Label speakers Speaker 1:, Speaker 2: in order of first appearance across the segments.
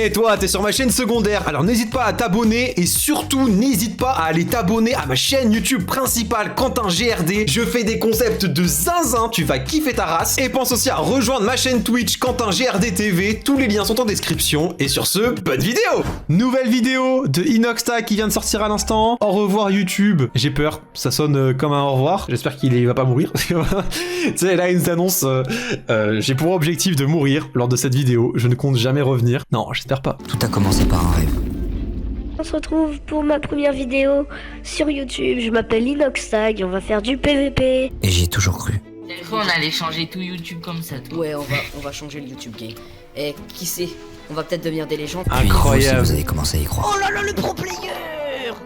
Speaker 1: Et toi, t'es sur ma chaîne secondaire, alors n'hésite pas à t'abonner et surtout n'hésite pas à aller t'abonner à ma chaîne YouTube principale Quentin GRD. Je fais des concepts de zinzin, tu vas kiffer ta race. Et pense aussi à rejoindre ma chaîne Twitch Quentin GRD TV, tous les liens sont en description. Et sur ce, bonne vidéo. Nouvelle vidéo de Inoxtag qui vient de sortir à l'instant. Au revoir YouTube. J'ai peur, ça sonne comme un au revoir. J'espère qu'il va pas mourir. Tu sais, là il nous annonce, j'ai pour objectif de mourir lors de cette vidéo. Je ne compte jamais revenir. Non, j'espère pas.
Speaker 2: Tout a commencé par un rêve.
Speaker 3: On se retrouve pour ma première vidéo sur YouTube. Je m'appelle Inoxtag et on va faire du PVP.
Speaker 2: Et j'y ai toujours cru.
Speaker 4: T'avais cru on allait changer tout YouTube comme ça, toi?
Speaker 5: Ouais, on va changer le YouTube game. Et qui sait, on va peut-être devenir des légendes.
Speaker 2: Puis
Speaker 1: Incroyable.
Speaker 2: vous avez commencé à y croire.
Speaker 5: Oh là là, le pro player!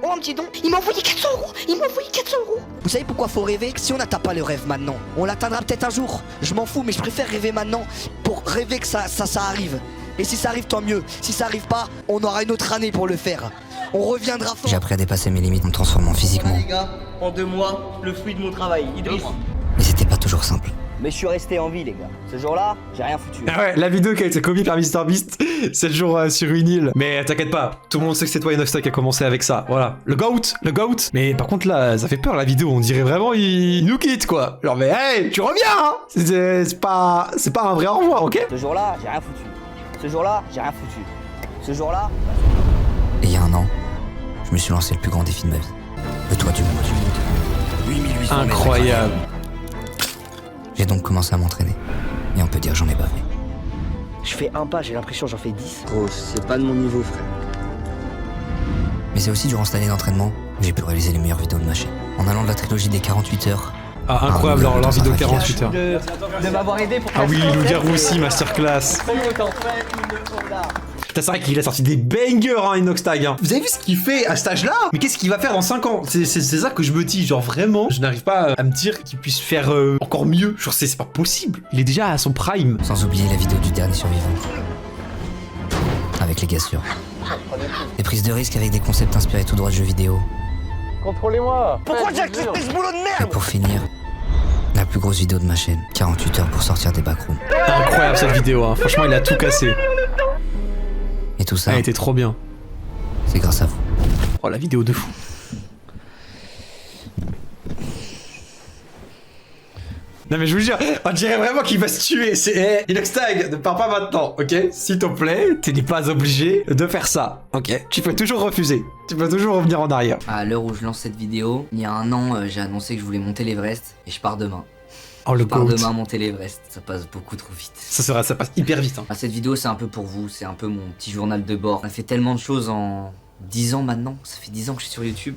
Speaker 5: Oh, un petit don, il m'a envoyé 400 euros! Il m'a envoyé 400 euros! Vous savez pourquoi faut rêver? Si on n'atteint pas le rêve maintenant, on l'atteindra peut-être un jour. Je m'en fous, mais je préfère rêver maintenant pour rêver que ça arrive. Et si ça arrive, tant mieux. Si ça arrive pas, on aura une autre année pour le faire. On reviendra fort.
Speaker 2: J'ai appris à dépasser mes limites en me transformant physiquement.
Speaker 6: Les gars, en 2 mois, le fruit de mon travail, Idriss.
Speaker 2: Mais c'était pas toujours simple.
Speaker 6: Mais je suis resté en vie, les gars. Ce jour-là, j'ai rien foutu.
Speaker 1: Ah ouais, la vidéo qui a été copiée par MrBeast, c'est le jour sur une île. Mais t'inquiète pas, tout le monde sait que c'est toi Inoxtag qui a commencé avec ça. Voilà, le GOAT. Mais par contre là, ça fait peur la vidéo, on dirait vraiment il nous quitte quoi. Genre mais hey, tu reviens hein. C'est pas un vrai au revoir, ok?
Speaker 6: Ce jour-là, j'ai rien foutu. Ce jour-là, j'ai rien foutu. Ce jour-là...
Speaker 2: Et il y a un an, je me suis lancé le plus grand défi de ma vie. Le toit du monde. 8800 mètres.
Speaker 1: Incroyable.
Speaker 2: J'ai donc commencé à m'entraîner. Et on peut dire j'en ai bavé.
Speaker 6: Je fais un pas, j'ai l'impression j'en fais 10. Gros, c'est pas de mon niveau, frère.
Speaker 2: Mais c'est aussi durant cette année d'entraînement que j'ai pu réaliser les meilleures vidéos de ma chaîne. En allant de la trilogie des 48 heures.
Speaker 1: Ah incroyable leur vidéo 48 heures.
Speaker 6: De m'avoir aidé pour...
Speaker 1: Ah oui, Loup-garou aussi, masterclass. Putain, c'est vrai qu'il a sorti des bangers, hein, Inoxtag. Hein. Vous avez vu ce qu'il fait à cet âge-là? Mais qu'est-ce qu'il va faire dans 5 ans? C'est ça que je me dis, genre vraiment, je n'arrive pas à me dire qu'il puisse faire encore mieux. Genre c'est pas possible. Il est déjà à son prime.
Speaker 2: Sans oublier la vidéo du dernier survivant. Avec les gassures. Des prises de risques avec des concepts inspirés tout droit de jeux vidéo.
Speaker 6: Contrôlez-moi. Pourquoi j'ai accepté ce boulot de
Speaker 2: Et
Speaker 6: merde?
Speaker 2: pour finir, la plus grosse vidéo de ma chaîne. 48 heures pour sortir des backrooms.
Speaker 1: Incroyable cette vidéo, hein. Franchement il a tout cassé.
Speaker 2: Et tout ça,
Speaker 1: Elle était trop bien.
Speaker 2: c'est grâce à vous.
Speaker 1: Oh la vidéo de fou. Non mais je vous jure, on dirait vraiment qu'il va se tuer. C'est Inoxtag, ne pars pas maintenant, ok? S'il te plaît, tu n'es pas obligé de faire ça, ok? Tu peux toujours refuser. Tu peux toujours revenir en arrière.
Speaker 5: À l'heure où je lance cette vidéo, il y a un an, j'ai annoncé que je voulais monter l'Everest et je pars demain.
Speaker 1: Oh le
Speaker 5: Je pars
Speaker 1: GOAT.
Speaker 5: demain monter l'Everest, ça passe beaucoup trop vite.
Speaker 1: Ça passe hyper vite. Hein.
Speaker 5: Ah, cette vidéo c'est un peu pour vous, c'est un peu mon petit journal de bord. On a fait tellement de choses en 10 ans maintenant, ça fait 10 ans que je suis sur YouTube.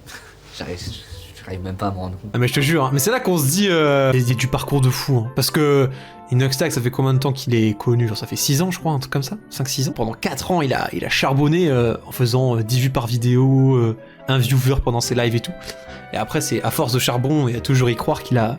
Speaker 5: J'arrive même pas à me rendre compte.
Speaker 1: Ah mais je te jure, hein. Mais c'est là qu'on se dit il y a du parcours de fou. Hein. Parce que Inoxtag, ça fait combien de temps qu'il est connu? Genre ça fait 6 ans je crois, un truc comme ça, 5-6 ans. Pendant 4 ans il a charbonné en faisant 10 vues par vidéo, un viewer pendant ses lives et tout. Et après c'est à force de charbon et à toujours y croire qu'il a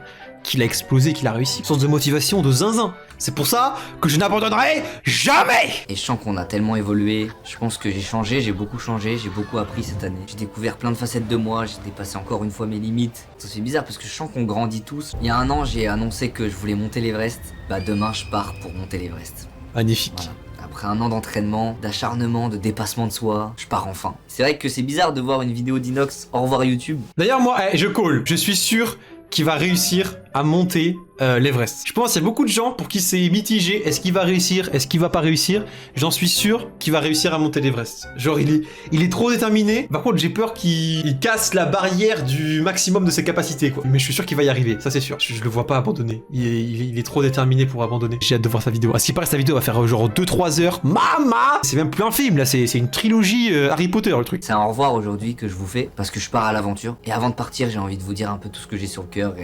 Speaker 1: explosé, qu'il a réussi. Source de motivation de zinzin. C'est pour ça que je n'abandonnerai jamais.
Speaker 5: Et je sens qu'on a tellement évolué, je pense que j'ai changé, j'ai beaucoup appris cette année. J'ai découvert plein de facettes de moi, j'ai dépassé encore une fois mes limites. Ça fait bizarre parce que je sens qu'on grandit tous. Il y a un an, j'ai annoncé que je voulais monter l'Everest. Bah demain, je pars pour monter l'Everest.
Speaker 1: Magnifique.
Speaker 5: Voilà. Après un an d'entraînement, d'acharnement, de dépassement de soi, je pars enfin. C'est vrai que c'est bizarre de voir une vidéo d'Inox au revoir YouTube.
Speaker 1: D'ailleurs moi, je call, je suis sûr qu'il va réussir à monter l'Everest. Je pense qu'il y a beaucoup de gens pour qui c'est mitigé. Est-ce qu'il va réussir? Est-ce qu'il va pas réussir? J'en suis sûr qu'il va réussir à monter l'Everest. Genre il est trop déterminé. Par contre j'ai peur qu'il casse la barrière du maximum de ses capacités quoi. Mais je suis sûr qu'il va y arriver, ça c'est sûr. Je le vois pas abandonner. Il est trop déterminé pour abandonner. J'ai hâte de voir sa vidéo. À ce qui paraît sa vidéo va faire genre 2-3 heures. Mama! C'est même plus un film là, c'est une trilogie Harry Potter le truc.
Speaker 5: C'est un au revoir aujourd'hui que je vous fais parce que je pars à l'aventure. Et avant de partir, j'ai envie de vous dire un peu tout ce que j'ai sur le cœur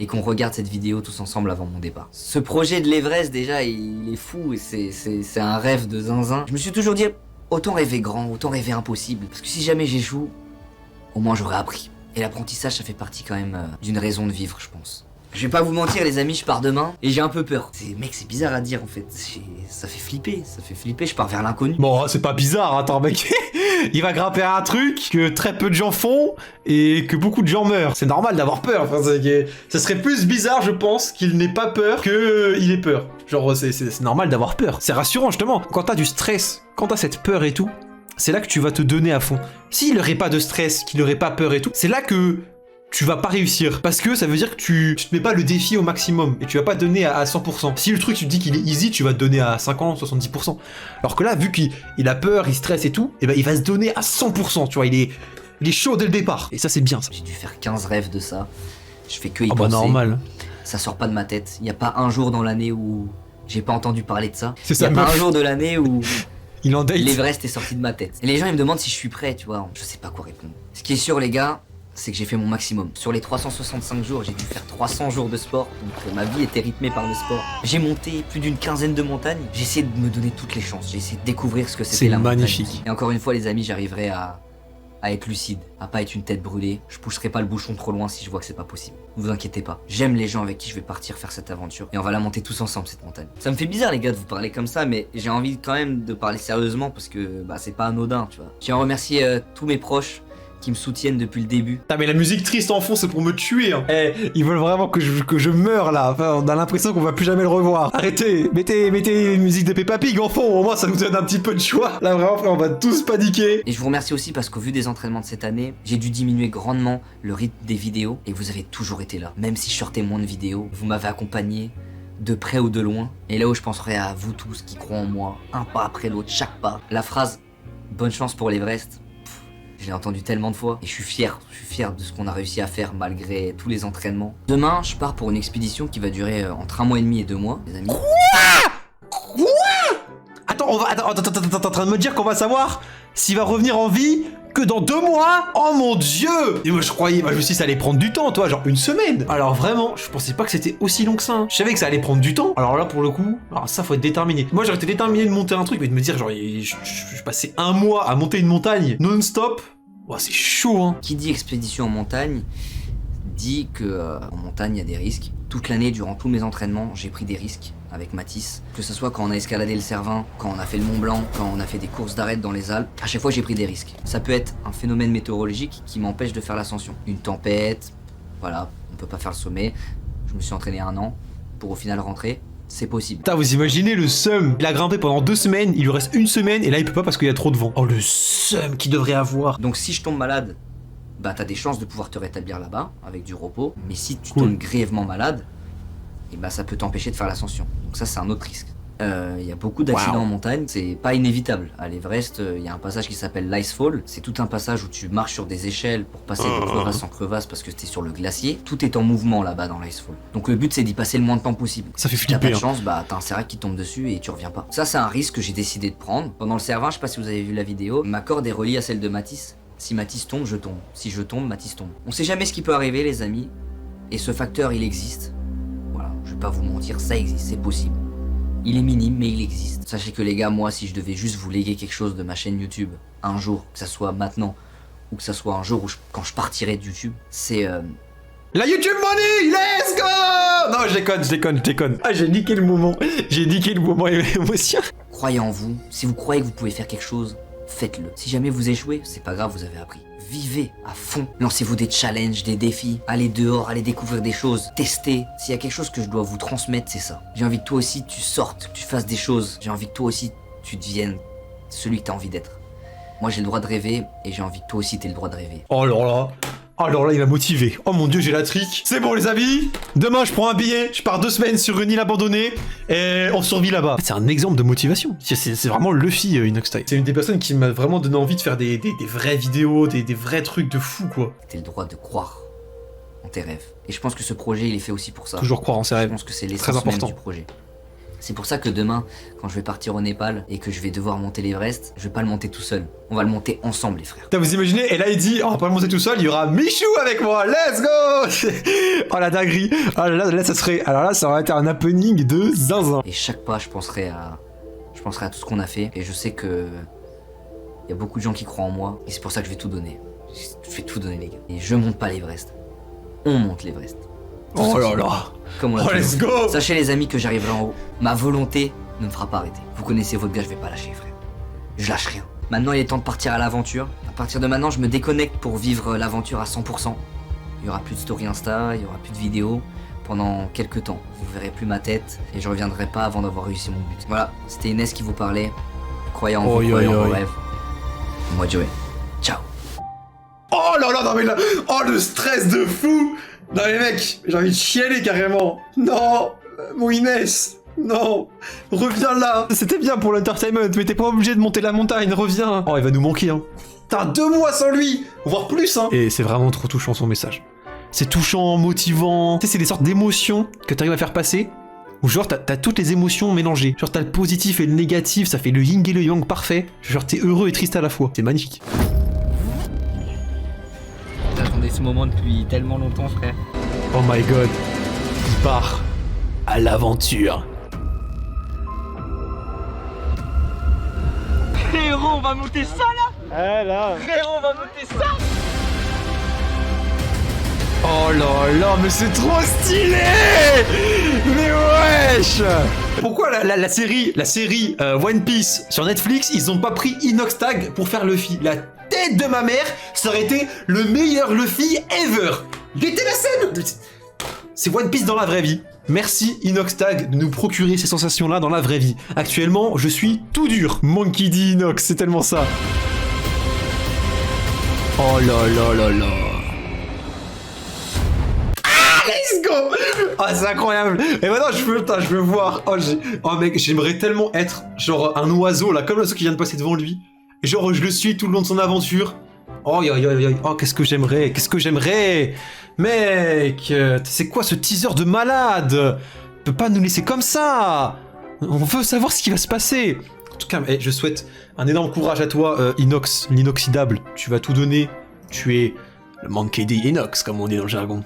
Speaker 5: et qu'on regarde cette vidéo tous ensemble avant mon départ. Ce projet de l'Everest déjà, il est fou et c'est un rêve de zinzin. Je me suis toujours dit, autant rêver grand, autant rêver impossible. Parce que si jamais j'échoue, au moins j'aurais appris. Et l'apprentissage, ça fait partie quand même d'une raison de vivre, je pense.
Speaker 2: Je vais pas vous mentir les amis, je pars demain et j'ai un peu peur. Mec, c'est bizarre à dire en fait. Ça fait flipper, je pars vers l'inconnu.
Speaker 1: Bon, c'est pas bizarre, attends mec. Il va grimper à un truc que très peu de gens font et que beaucoup de gens meurent. C'est normal d'avoir peur. Enfin, ça serait plus bizarre, je pense, qu'il n'ait pas peur qu'il ait peur. Genre, c'est normal d'avoir peur. C'est rassurant, justement. Quand t'as du stress, quand t'as cette peur et tout, c'est là que tu vas te donner à fond. S'il n'aurait pas de stress, qu'il n'aurait pas peur et tout, c'est là que tu vas pas réussir. Parce que ça veut dire que tu te mets pas le défi au maximum et tu vas pas donner à 100%. Si le truc, tu te dis qu'il est easy, tu vas te donner à 50, 70%. Alors que là, vu qu'il a peur, il stresse et tout, et ben il va se donner à 100%, tu vois, il est chaud dès le départ. Et ça, c'est bien, ça.
Speaker 2: J'ai dû faire 15 rêves de ça. Je fais que y
Speaker 1: Ah bah
Speaker 2: penser.
Speaker 1: normal.
Speaker 2: Ça sort pas de ma tête. Il y a pas un jour dans l'année où j'ai pas entendu parler de ça.
Speaker 1: C'est
Speaker 2: Il y
Speaker 1: ça,
Speaker 2: a pas
Speaker 1: meuf.
Speaker 2: un jour de l'année où
Speaker 1: Il en date.
Speaker 2: l'Everest est sorti de ma tête. Et les gens ils me demandent si je suis prêt, tu vois. Je sais pas quoi répondre. Ce qui est sûr les gars, c'est que j'ai fait mon maximum. Sur les 365 jours, j'ai dû faire 300 jours de sport. Donc ma vie était rythmée par le sport. J'ai monté plus d'une quinzaine de montagnes. J'ai essayé de me donner toutes les chances. J'ai essayé de découvrir ce que c'était la montagne.
Speaker 1: C'est magnifique.
Speaker 2: Et encore une fois les amis, j'arriverai à être lucide, à pas être une tête brûlée. Je pousserai pas le bouchon trop loin si je vois que c'est pas possible. Ne vous inquiétez pas. J'aime les gens avec qui je vais partir faire cette aventure. Et on va la monter tous ensemble cette montagne. Ça me fait bizarre les gars de vous parler comme ça, mais j'ai envie quand même de parler sérieusement parce que bah c'est pas anodin, tu vois. Je tiens à remercier tous mes proches qui me soutiennent depuis le début.
Speaker 1: Ah mais la musique triste en fond c'est pour me tuer hein. Eh, ils veulent vraiment que je meure là. Enfin, on a l'impression qu'on va plus jamais le revoir. Arrêtez, mettez une musique de Peppa Pig en fond, au moins ça nous donne un petit peu de choix. Là vraiment frère, on va tous paniquer.
Speaker 2: Et je vous remercie aussi parce qu'au vu des entraînements de cette année, j'ai dû diminuer grandement le rythme des vidéos et vous avez toujours été là. Même si je sortais moins de vidéos, vous m'avez accompagné de près ou de loin. Et là où je penserai à vous tous qui croient en moi, un pas après l'autre, chaque pas. La phrase « Bonne chance pour l'Everest », je l'ai entendu tellement de fois et je suis fier de ce qu'on a réussi à faire malgré tous les entraînements. Demain, je pars pour une expédition qui va durer entre 1 mois et demi et 2 mois, les amis.
Speaker 1: Quoi? Attends, t'es en train de me dire qu'on va savoir s'il va revenir en vie que dans 2 mois? Oh mon dieu! Et moi je croyais, moi je me suis dit ça allait prendre du temps, toi, genre 1 semaine. Alors vraiment, je pensais pas que c'était aussi long que ça. Hein. Je savais que ça allait prendre du temps. Alors là pour le coup, alors ça faut être déterminé. Moi j'aurais été déterminé de monter un truc, mais de me dire genre je passais 1 mois à monter une montagne non-stop. Oh, c'est chaud hein.
Speaker 2: Qui dit expédition en montagne dit que en montagne il y a des risques. Toute l'année, durant tous mes entraînements, j'ai pris des risques avec Mathis. Que ce soit quand on a escaladé le Cervin, quand on a fait le Mont Blanc, quand on a fait des courses d'arête dans les Alpes, à chaque fois j'ai pris des risques. Ça peut être un phénomène météorologique qui m'empêche de faire l'ascension. Une tempête, voilà, on peut pas faire le sommet. Je me suis entraîné 1 an pour au final rentrer. C'est possible.
Speaker 1: Putain, vous imaginez le seum. Il a grimpé pendant 2 semaines, il lui reste 1 semaine et là il peut pas parce qu'il y a trop de vent. Oh le seum qu'il devrait avoir.
Speaker 2: Donc si je tombe malade, bah t'as des chances de pouvoir te rétablir là-bas avec du repos. Mais si tu tombes grièvement malade, et bah ça peut t'empêcher de faire l'ascension. Donc ça c'est un autre risque. Il y a beaucoup d'accidents en montagne, c'est pas inévitable. À l'Everest, il y a un passage qui s'appelle l'Icefall. C'est tout un passage où tu marches sur des échelles pour passer de crevasse en crevasse parce que t'es sur le glacier. Tout est en mouvement là-bas dans l'Icefall. Donc le but c'est d'y passer le moins de temps possible.
Speaker 1: Ça fait
Speaker 2: Si t'as
Speaker 1: flipper.
Speaker 2: pas de chance, bah t'as un sérac qui tombe dessus et tu reviens pas. Ça c'est un risque que j'ai décidé de prendre. Pendant le Cervin, je sais pas si vous avez vu la vidéo, ma corde est reliée à celle de Mathis. Si Mathis tombe, je tombe. Si je tombe, Mathis tombe. On sait jamais ce qui peut arriver les amis. Et ce facteur il existe. Voilà, je vais pas vous mentir, ça existe, c'est possible. Il est minime, mais il existe. Sachez que les gars, moi, si je devais juste vous léguer quelque chose de ma chaîne YouTube, un jour, que ça soit maintenant, ou que ça soit un jour où quand je partirai de YouTube, c'est...
Speaker 1: La YouTube Money, let's go! Non, je déconne. Ah, j'ai niqué le moment émotion.
Speaker 2: Croyez en vous. Si vous croyez que vous pouvez faire quelque chose, faites-le. Si jamais vous échouez, c'est pas grave, vous avez appris. Vivez à fond. Lancez-vous des challenges, des défis. Allez dehors, allez découvrir des choses. Testez. S'il y a quelque chose que je dois vous transmettre, c'est ça. J'ai envie que toi aussi tu sortes, que tu fasses des choses. J'ai envie que toi aussi tu deviennes celui que t'as envie d'être. Moi j'ai le droit de rêver et j'ai envie que toi aussi t'aies le droit de rêver.
Speaker 1: Oh alors là. Alors là, il m'a motivé. Oh mon dieu, j'ai la trique. C'est bon, les amis. Demain, je prends un billet. Je pars 2 semaines sur une île abandonnée. Et on survit là-bas. C'est un exemple de motivation. C'est vraiment Luffy, Inoxtyle. C'est une des personnes qui m'a vraiment donné envie de faire des vraies vidéos, des vrais trucs de fou, quoi.
Speaker 2: T'as le droit de croire en tes rêves. Et je pense que ce projet, il est fait aussi pour ça.
Speaker 1: Toujours croire en ses
Speaker 2: Je
Speaker 1: rêves.
Speaker 2: pense que c'est
Speaker 1: Très
Speaker 2: l'essence même
Speaker 1: important.
Speaker 2: du projet. C'est pour ça que demain, quand je vais partir au Népal et que je vais devoir monter l'Everest, je vais pas le monter tout seul. On va le monter ensemble, les frères.
Speaker 1: Putain, vous imaginez? Et là, il dit, on va pas le monter tout seul, il y aura Michou avec moi. Let's go! Oh la dinguerie. Oh là, ça serait... Alors là, ça aurait été un happening de zinzin.
Speaker 2: Et chaque pas, je penserai à tout ce qu'on a fait. Et je sais que il y a beaucoup de gens qui croient en moi. Et c'est pour ça que je vais tout donner. Je vais tout donner, les gars. Et je monte pas l'Everest. On monte l'Everest.
Speaker 1: Oh là là.
Speaker 2: Comme on l'a
Speaker 1: Oh,
Speaker 2: toujours
Speaker 1: let's
Speaker 2: dit.
Speaker 1: go.
Speaker 2: Sachez les amis que j'arriverai en haut. Ma volonté ne me fera pas arrêter. Vous connaissez votre gars, je vais pas lâcher frère. Je lâche rien. Maintenant il est temps de partir à l'aventure. À partir de maintenant je me déconnecte pour vivre l'aventure à 100%. Il y aura plus de story Insta, il y aura plus de vidéos pendant quelques temps. Vous verrez plus ma tête et je reviendrai pas avant d'avoir réussi mon but. Voilà, c'était Inès qui vous parlait. Croyez en vous, croyez en vos rêves. Moi Joey. Ciao.
Speaker 1: Oh là là, non mais là, oh le stress de fou. Non mais mec, j'ai envie de chialer carrément. Non, mon Inès, non, reviens là. C'était bien pour l'entertainment, mais t'es pas obligé de monter la montagne, reviens. Oh, il va nous manquer, hein. T'as 2 mois sans lui, voire plus, hein. Et c'est vraiment trop touchant son message. C'est touchant, motivant. Tu sais, c'est des sortes d'émotions que t'arrives à faire passer. Ou genre, t'as toutes les émotions mélangées. Genre, t'as le positif et le négatif, ça fait le yin et le yang parfait. Genre, t'es heureux et triste à la fois. C'est magnifique.
Speaker 2: J'attendais ce moment depuis tellement longtemps, frère.
Speaker 1: Oh my god. Il part à l'aventure.
Speaker 6: Frérot, on va monter ça là. Là. Frérot, on va monter ça.
Speaker 1: Oh là là, mais c'est trop stylé. Mais wesh. Pourquoi la série One Piece sur Netflix, ils ont pas pris Inoxtag pour faire Luffy? La tête de ma mère, ça aurait été le meilleur Luffy ever. Il était la scène. C'est One Piece dans la vraie vie. Merci Inoxtag de nous procurer ces sensations-là dans la vraie vie. Actuellement, je suis tout dur. Monkey D. Inox, c'est tellement ça. Oh là là là là. Let's go! Ah, c'est incroyable! Et maintenant, je veux voir. Oh, mec, j'aimerais tellement être genre un oiseau, là, comme l'oiseau qui vient de passer devant lui. Et genre, je le suis tout le long de son aventure. Oh, oh, qu'est-ce que j'aimerais! Mec, c'est quoi ce teaser de malade? Tu peux pas nous laisser comme ça! On veut savoir ce qui va se passer! En tout cas, je souhaite un énorme courage à toi, Inox, l'inoxydable. Tu vas tout donner. Tu es le Monkey D. Inox, comme on dit dans le jargon.